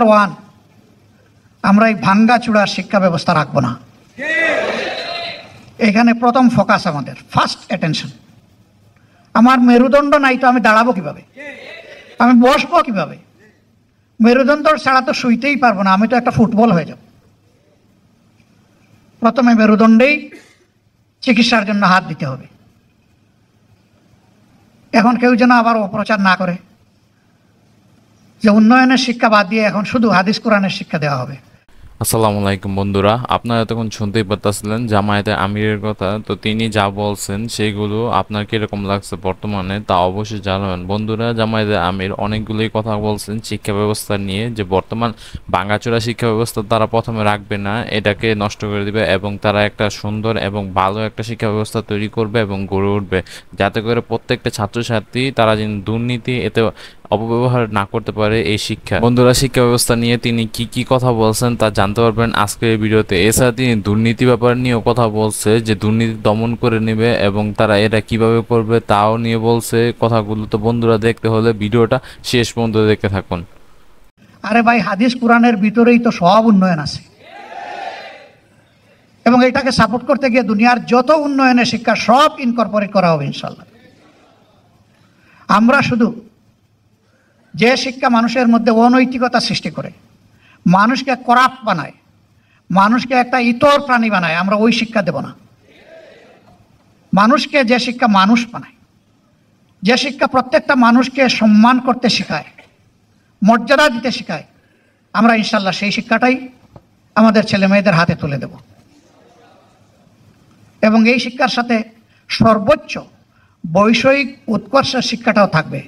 One, আমরা এই ভাঙ্গাচুড়ার শিক্ষা ব্যবস্থা রাখবো না। এখানে প্রথম ফোকাস, আমাদের ফার্স্ট অ্যাটেনশন। আমার মেরুদণ্ড নাই তো আমি দাঁড়াবো কিভাবে, আমি বসবো কিভাবে? মেরুদণ্ড ছাড়া তো শুইতেই পারবো না, আমি তো একটা ফুটবল হয়ে যাব। প্রথমে মেরুদণ্ডেই চিকিৎসার জন্য হাত দিতে হবে। এখন কেউ যেন আবার অপপ্রচার না করে যে উন্নয়নের শিক্ষা বাদ দিয়ে এখন শুধু হাদিস কোরআনের শিক্ষা দেওয়া হবে। আসসালামু আলাইকুম বন্ধুরা, আপনারা তখন শুনতেই পারতেছিলেন জামায়াতে আমিরের কথা। তো তিনি যা বলছেন সেগুলো আপনার কিরকম লাগছে বর্তমানে তা অবশ্যই জানাবেন। বন্ধুরা, জামায়াতে আমির অনেকগুলোই কথা বলছেন শিক্ষা ব্যবস্থা নিয়ে, যে বর্তমান ভাঙাচোরা শিক্ষা ব্যবস্থা তারা প্রথমে রাখবে না, এটাকে নষ্ট করে দিবে এবং তারা একটা সুন্দর এবং ভালো একটা শিক্ষা ব্যবস্থা তৈরি করবে এবং গড়ে উঠবে, যাতে করে প্রত্যেকটা ছাত্রছাত্রী তারা যেন দুর্নীতি এতে অপব্যবহার না করতে পারে এই শিক্ষা। বন্ধুরা, শিক্ষা ব্যবস্থা নিয়ে তিনি কি কি কথা বলছেন তা জানতে পারবেন আজকের এই ভিডিওতে। এছাড়া তিনি দুর্নীতি ব্যাপার নিয়েও কথা বলছে, যে দুর্নীতি দমন করে নেবে এবং তারা এটা কিভাবে করবে তাও নিয়ে বলছে কথাগুলো। তো বন্ধুরা, দেখতে হলে ভিডিওটা শেষ পর্যন্ত দেখতে থাকুন। আরে ভাই, হাদিস কোরআনের ভিতরেই তো সব উন্নয়ন আছে, এবং এটাকে সাপোর্ট করতে গিয়ে দুনিয়ার যত উন্নয়নের শিক্ষা সব ইনকর্পোরেট করা হবে ইনশাল্লাহ। আমরা শুধু যে শিক্ষা মানুষের মধ্যে অনৈতিকতা সৃষ্টি করে, মানুষকে করাপ্ট বানায়, মানুষকে একটা ইতর প্রাণী বানায়, আমরা ওই শিক্ষা দেব না। মানুষকে যে শিক্ষা মানুষ বানায়, যে শিক্ষা প্রত্যেকটা মানুষকে সম্মান করতে শেখায়, মর্যাদা দিতে শেখায়, আমরা ইনশাল্লাহ সেই শিক্ষাটাই আমাদের ছেলে মেয়েদের হাতে তুলে দেব। এবং এই শিক্ষার সাথে সর্বোচ্চ বৈষয়িক উৎকর্ষের শিক্ষাটাও থাকবে।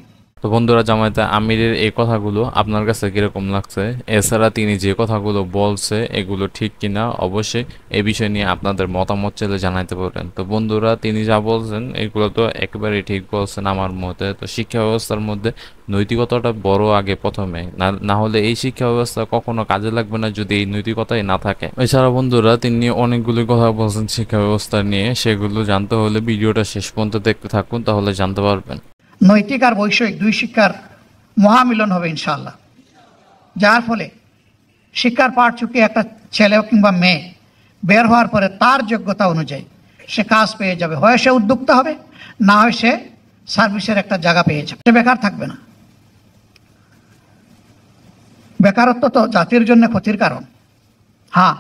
তো বন্ধুরা, জামায়াতে আমিরের এই কথাগুলো আপনার কাছে কিরকম লাগছে? এছাড়া তিনি যে কথাগুলো বলছে এগুলো ঠিক কিনা অবশ্যই এই বিষয় নিয়ে আপনাদের মতামত চাইলে জানাইতে পারেন। তো বন্ধুরা, তিনি যা বলছেন এগুলো তো একেবারেই ঠিক বলছেন আমার মতে। তো শিক্ষা ব্যবস্থার মধ্যে নৈতিকতাটা বড় আগে প্রথমে, না হলে এই শিক্ষা ব্যবস্থা কখনো কাজে লাগবে না যদি এই নৈতিকতাই না থাকে। এছাড়া বন্ধুরা, তিনি অনেকগুলি কথা বলছেন শিক্ষা ব্যবস্থা নিয়ে, সেগুলো জানতে হলে ভিডিওটা শেষ পর্যন্ত দেখতে থাকুন, তাহলে জানতে পারবেন। নৈতিক আর বৈষয়িক দুই শিক্ষার মহামিলন হবে ইনশাআল্লাহ, যার ফলে শিক্ষার পাঠ চুকিয়ে একটা ছেলে কিংবা মেয়ে বের হওয়ার পরে তার যোগ্যতা অনুযায়ী সে কাজ পেয়ে যাবে। হয় সে উদ্যোক্তা হবে, না হয় সে সার্ভিসের একটা জায়গা পেয়ে যাবে, সে বেকার থাকবে না। বেকারত্ব তো জাতির জন্য ক্ষতির কারণ। হ্যাঁ,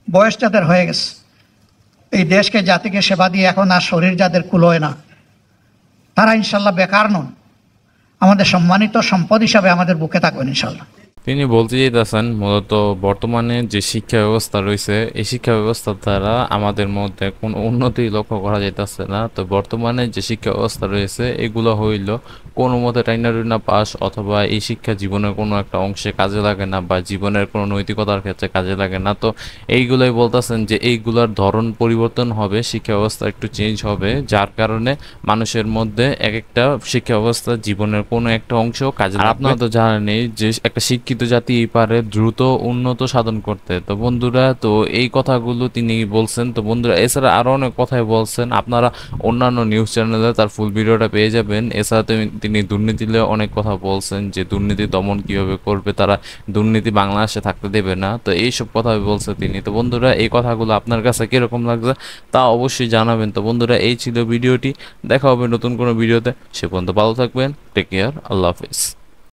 বয়স যাদের হয়ে গেছে, এই দেশকে জাতিকে সেবা দিয়ে এখন আর শরীর যাদের কুলোয় না, তারা ইনশাল্লাহ বেকার নন, আমাদের সম্মানিত সম্পদ হিসাবে আমাদের বুকে থাকবেন ইনশাল্লাহ। তিনি বলতে চাইতেছেন মূলত বর্তমানে যে শিক্ষা ব্যবস্থা রয়েছে এই শিক্ষা ব্যবস্থা দ্বারা আমাদের মধ্যে কোনো উন্নতি লক্ষ্য করা যাইতেছে না। তো বর্তমানে যে শিক্ষা ব্যবস্থা রয়েছে এগুলো হইল কোনো মতে টাইনা পাস, অথবা এই শিক্ষা জীবনের কোনো একটা অংশে কাজে লাগে না বা জীবনের কোনো নৈতিকতার ক্ষেত্রে কাজে লাগে না। তো এইগুলোই বলতেছেন যে এইগুলোর ধরন পরিবর্তন হবে, শিক্ষা ব্যবস্থা একটু চেঞ্জ হবে, যার কারণে মানুষের মধ্যে এক একটা শিক্ষা ব্যবস্থা জীবনের কোনো একটা অংশ কাজে। আপনারা তো জানেনই যে একটা শিক্ষিত জাতি পারে দ্রুত উন্নত সাধন করতে। তো বন্ধুরা, তো এই কথাগুলো তিনি বলছেন। তো বন্ধুরা, এছাড়া আরো অনেক কথাই বলছেন, আপনারা অন্যান্য নিউজ চ্যানেলে তার ফুল ভিডিওটা পেয়ে যাবেন। এছাড়া তিনি দুর্নীতিতে অনেক কথা বলছেন, যে দুর্নীতি দমন কিভাবে করবে, তারা দুর্নীতি বাংলাদেশে থাকতে দেবে না। তো এইসব কথা বলছে তিনি। তো বন্ধুরা, এই কথাগুলো আপনার কাছে কিরকম লাগছে তা অবশ্যই জানাবেন। তো বন্ধুরা, এই ছিল ভিডিওটি, দেখা হবে নতুন কোনো ভিডিওতে। সে পর্যন্ত ভালো থাকবেন, টেক কেয়ার, আল্লাহ হাফিজ।